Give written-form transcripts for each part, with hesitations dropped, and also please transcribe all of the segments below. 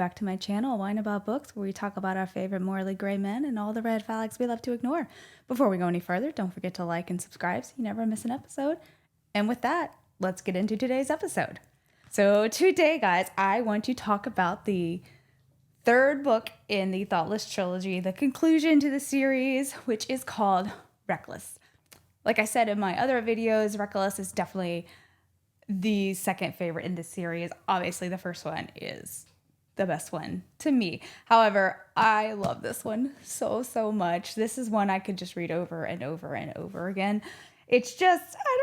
back to my channel, Wine About Books, where we talk about our favorite morally gray men and all the red flags we love to ignore. Before we go any further, don't forget to like and subscribe so you never miss an episode. And with that, let's get into today's episode. So today, guys, I want to talk about the third book in the Thoughtless Trilogy, the conclusion to the series, which is called Reckless. Like I said in my other videos, Reckless is definitely the second favorite in the series. Obviously, the first one is the best one to me. However, I love this one so much. This is one I could just read over and over and over again. It's just, I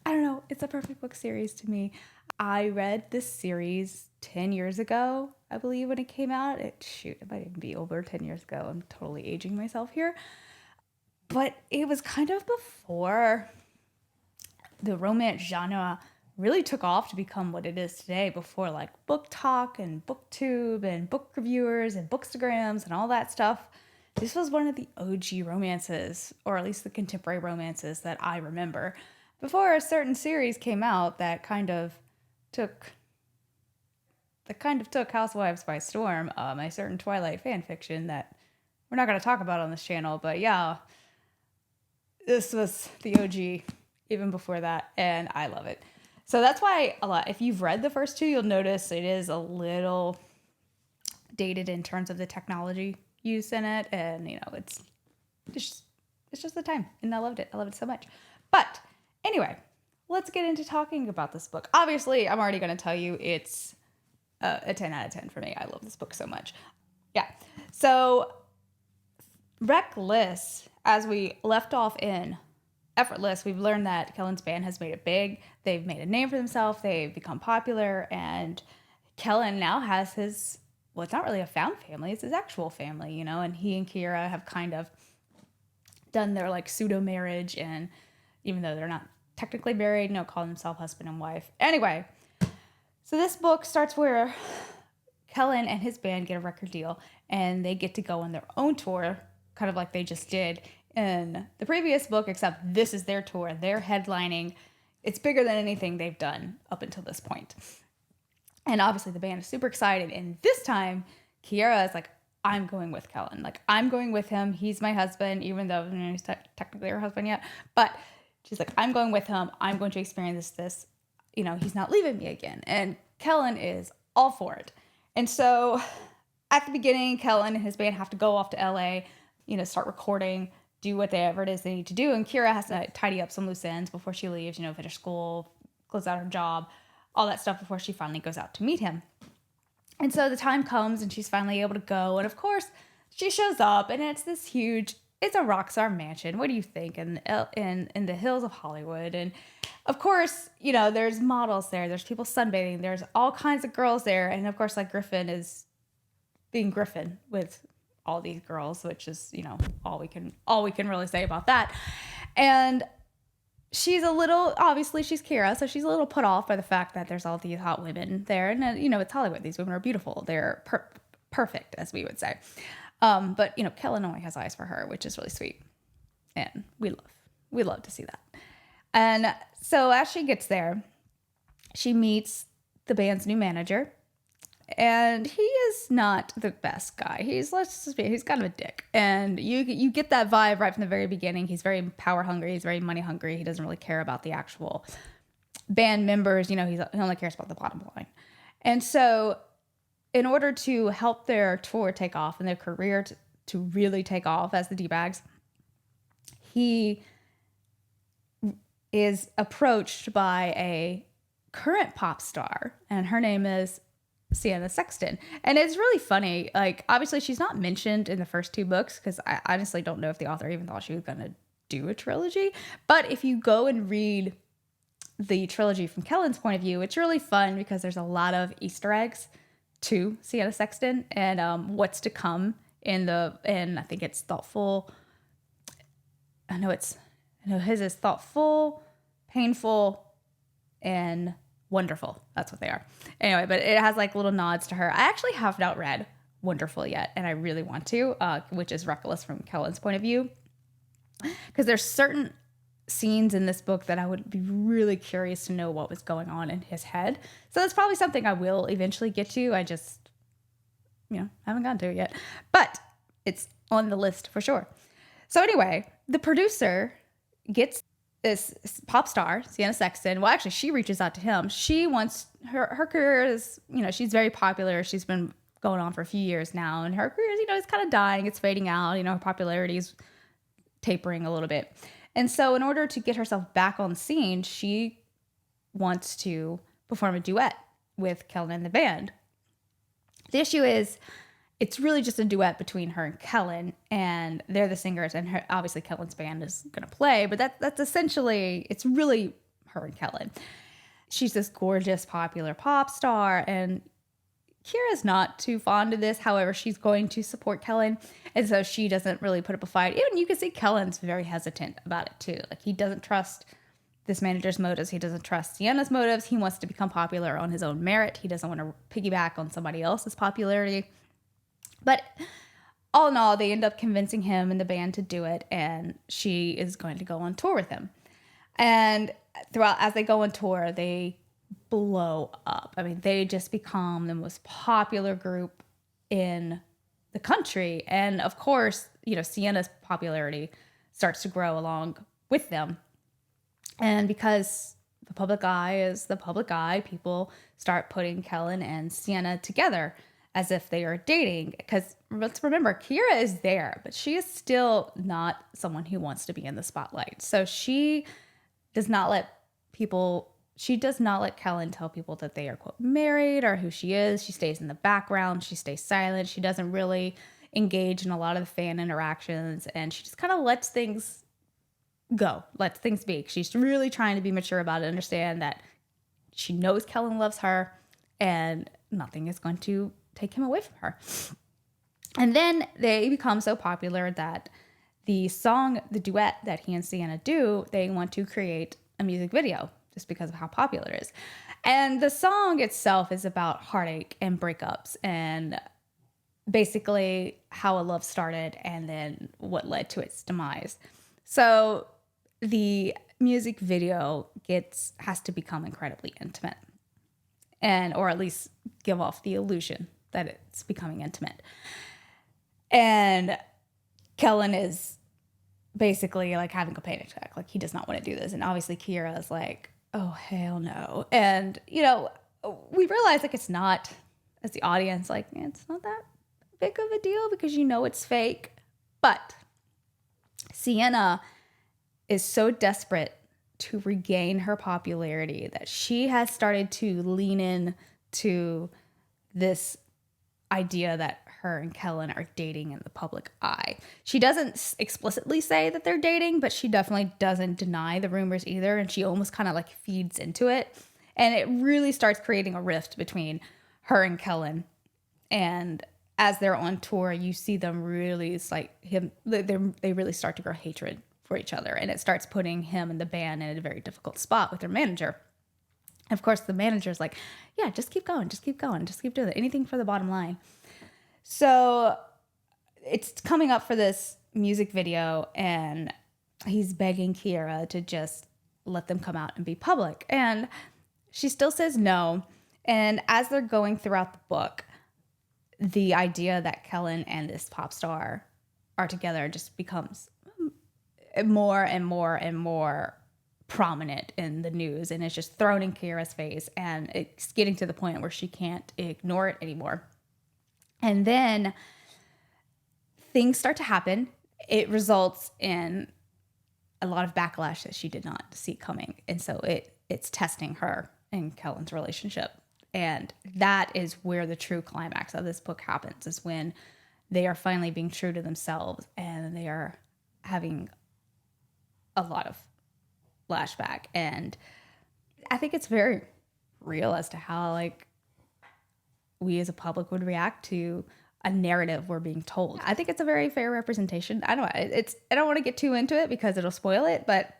don't know. It's a perfect book series to me. I read this series 10 years ago, I believe, when it came out. It might even be over 10 years ago. I'm totally aging myself here. But it was kind of before the romance genre really took off to become what it is today, before like Book Talk and BookTube and book reviewers and Bookstagrams and all that stuff. This was one of the OG romances, or at least the contemporary romances that I remember, before a certain series came out that kind of took Housewives by storm, a certain Twilight fan fiction that we're not going to talk about on this channel, but yeah, this was the OG even before that, and I love it. So that's why if you've read the first two, you'll notice it is a little dated in terms of the technology used in it, and it's just the time, and I loved it so much. But anyway, let's get into talking about this book. Obviously, I'm already going to tell you it's a 10 out of 10 for me. I love this book so much. Yeah. So Reckless, as we left off in Effortless, we've learned that Kellen's band has made it big. They've made a name for themselves. They've become popular, and Kellen now has his, well, it's not really a found family, it's his actual family, and he and Kira have kind of done their like pseudo marriage, and even though they're not technically married, call themselves husband and wife. Anyway, so this book starts where Kellen and his band get a record deal, and they get to go on their own tour, kind of like they just did in the previous book, except this is their tour. They're headlining. It's bigger than anything they've done up until this point. And obviously the band is super excited. And this time, Kiara is like, I'm going with Kellen. Like, I'm going with him. He's my husband, even though he's technically her husband yet. But she's like, I'm going with him. I'm going to experience this. He's not leaving me again. And Kellen is all for it. And so at the beginning, Kellen and his band have to go off to LA, start recording, do whatever it is they need to do. And Kira has to tidy up some loose ends before she leaves, finish school, close out her job, all that stuff before she finally goes out to meet him. And so the time comes and she's finally able to go. And of course, she shows up and it's a rock star mansion. What do you think? In the hills of Hollywood. And of course, there's models there. There's people sunbathing. There's all kinds of girls there. And of course, like Griffin is being Griffin with all these girls, which is, all we can really say about that. And she's obviously she's Kira, so she's a little put off by the fact that there's all these hot women there. And, it's Hollywood. These women are beautiful. They're perfect, as we would say. But, Kellen only has eyes for her, which is really sweet. And we love to see that. And so as she gets there, she meets the band's new manager. And he is not the best guy. He's kind of a dick. And you get that vibe right from the very beginning. He's very power hungry. He's very money hungry. He doesn't really care about the actual band members. He only cares about the bottom line. And so in order to help their tour take off and their career to really take off as the D-Bags, he is approached by a current pop star. And her name is Sienna Sexton. And it's really funny. Like, obviously she's not mentioned in the first two books because I honestly don't know if the author even thought she was going to do a trilogy. But if you go and read the trilogy from Kellen's point of view, it's really fun because there's a lot of Easter eggs to Sienna Sexton and what's to come in I think it's thoughtful. His is thoughtful, painful, and wonderful. That's what they are. Anyway, but it has like little nods to her. I actually have not read Wonderful yet, and I really want to, which is Reckless from Kellen's point of view. Because there's certain scenes in this book that I would be really curious to know what was going on in his head. So that's probably something I will eventually get to. I just, haven't gotten to it yet. But it's on the list for sure. So anyway, the producer gets this pop star, Sienna Sexton. Well, actually, she reaches out to him. She wants her career is, she's very popular. She's been going on for a few years now, and her career is, is kind of dying. It's fading out. Her popularity is tapering a little bit. And so in order to get herself back on the scene, she wants to perform a duet with Kellen and the band. The issue is, it's really just a duet between her and Kellen, and they're the singers, and obviously Kellen's band is going to play, but that's essentially, it's really her and Kellen. She's this gorgeous, popular pop star, and Kira's not too fond of this. However, she's going to support Kellen, and so she doesn't really put up a fight. Even you can see Kellen's very hesitant about it too. Like, he doesn't trust this manager's motives. He doesn't trust Sienna's motives. He wants to become popular on his own merit. He doesn't want to piggyback on somebody else's popularity. But all in all, they end up convincing him and the band to do it, and she is going to go on tour with him. And as they go on tour, they blow up. I mean, they just become the most popular group in the country. And of course, Sienna's popularity starts to grow along with them. And because the public eye is the public eye, people start putting Kellen and Sienna together as if they are dating. Because let's remember, Kira is there, but she is still not someone who wants to be in the spotlight. So she does not let Kellen tell people that they are, quote, married or who she is. She stays in the background. She stays silent. She doesn't really engage in a lot of the fan interactions, and she just kind of lets things go, lets things be. She's really trying to be mature about it, understand that she knows Kellen loves her and nothing is going to take him away from her. And then they become so popular that the duet that he and Sienna do, they want to create a music video just because of how popular it is. And the song itself is about heartache and breakups and basically how a love started and then what led to its demise. So the music video has to become incredibly intimate, or at least give off the illusion that it's becoming intimate. And Kellen is basically like having a panic attack. Like, he does not want to do this. And obviously Kira is like, oh, hell no. And, we realize, like, it's not, as the audience, like, it's not that big of a deal because it's fake. But Sienna is so desperate to regain her popularity that she has started to lean in to this idea that her and Kellen are dating in the public eye. She doesn't explicitly say that they're dating, but she definitely doesn't deny the rumors either. And she almost kind of like feeds into it. And it really starts creating a rift between her and Kellen. And as they're on tour, you see them really, it's like they really start to grow hatred for each other. And it starts putting him and the band in a very difficult spot with their manager. Of course, the manager's like, yeah, just keep going, just keep doing it. Anything for the bottom line. So it's coming up for this music video, and he's begging Kira to just let them come out and be public. And she still says no. And as they're going throughout the book, the idea that Kellen and this pop star are together just becomes more and more and more prominent in the news, and it's just thrown in Kira's face, and it's getting to the point where she can't ignore it anymore. And then things start to happen. It results in a lot of backlash that she did not see coming, and so it's testing her and Kellen's relationship. And that is where the true climax of this book happens, is when they are finally being true to themselves and they are having a lot of flashback. And I think it's very real as to how, like, we as a public would react to a narrative we're being told. I think it's a very fair representation. I don't want to get too into it because it'll spoil it, but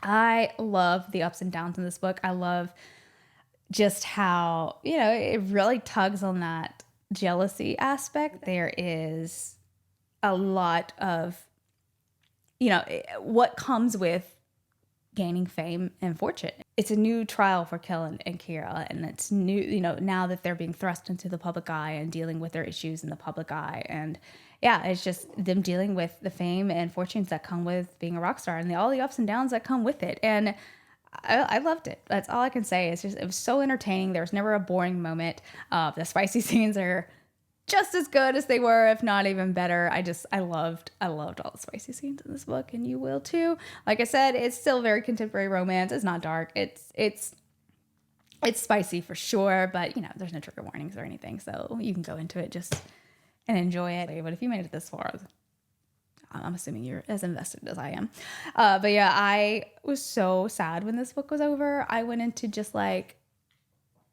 I love the ups and downs in this book. I love just how, it really tugs on that jealousy aspect. There is a lot of, what comes with gaining fame and fortune. It's a new trial for Kellen and Kira, and it's new, now that they're being thrust into the public eye and dealing with their issues in the public eye. And yeah, it's just them dealing with the fame and fortunes that come with being a rock star and all the ups and downs that come with it. And I loved it. That's all I can say. It was so entertaining. There was never a boring moment. The spicy scenes are just as good as they were, if not even better. I loved all the spicy scenes in this book, and you will too. Like I said, it's still very contemporary romance. It's not dark. It's spicy for sure, but there's no trigger warnings or anything, so you can go into it just and enjoy it. But if you made it this far, I'm assuming you're as invested as I am. But yeah, I was so sad when this book was over. I went into just like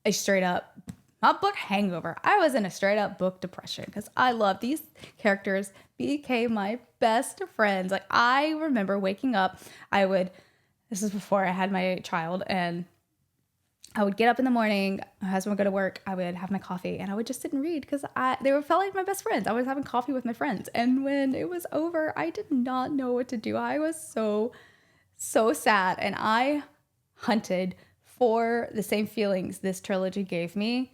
a straight up, not book hangover. I was in a straight up book depression because I love these characters, became my best friends. Like, I remember waking up, this is before I had my child, and I would get up in the morning, my husband would go to work, I would have my coffee, and I would just sit and read because felt like my best friends. I was having coffee with my friends. And when it was over, I did not know what to do. I was so, so sad. And I hunted for the same feelings this trilogy gave me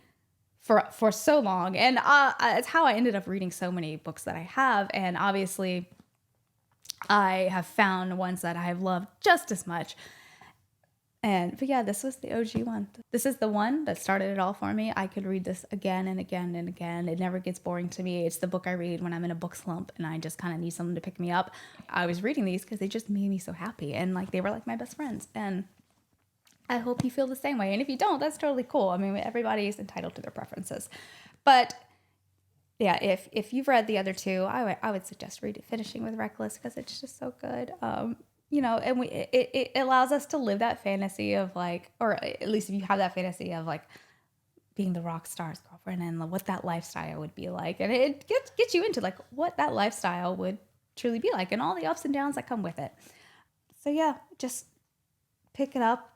for so long. And it's how I ended up reading so many books that I have. And obviously, I have found ones that I have loved just as much. But yeah, this was the OG one. This is the one that started it all for me. I could read this again and again and again. It never gets boring to me. It's the book I read when I'm in a book slump and I just kind of need something to pick me up. I was reading these because they just made me so happy, and like they were like my best friends. And I hope you feel the same way. And if you don't, that's totally cool. I mean, everybody is entitled to their preferences. But yeah, if you've read the other two, I would suggest finishing with Reckless because it's just so good. And it allows us to live that fantasy of like, or at least if you have that fantasy of like being the rock star's girlfriend and what that lifestyle would be like. And it gets you into like what that lifestyle would truly be like and all the ups and downs that come with it. So yeah, just pick it up,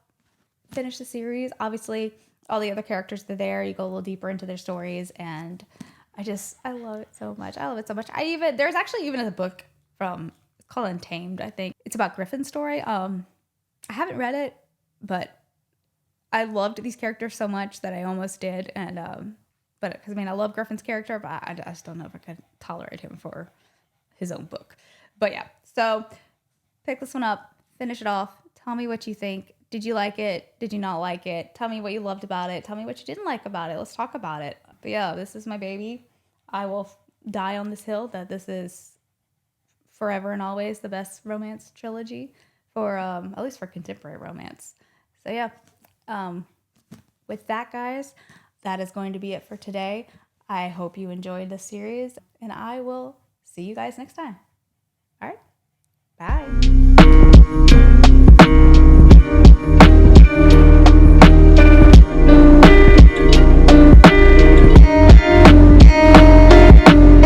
finish the series. Obviously, all the other characters are there. You go a little deeper into their stories, and I love it so much. I love it so much. There's actually even a book called Untamed, I think. It's about Griffin's story. I haven't read it, but I loved these characters so much that I almost did. And but because I love Griffin's character, but I just don't know if I could tolerate him for his own book. But yeah, so pick this one up, finish it off. Tell me what you think. Did you like it? Did you not like it? Tell me what you loved about it. Tell me what you didn't like about it. Let's talk about it. But yeah, this is my baby. I will die on this hill that this is forever and always the best romance trilogy for at least for contemporary romance. So yeah, with that, guys, that is going to be it for today. I hope you enjoyed this series, and I will see you guys next time. All right, bye.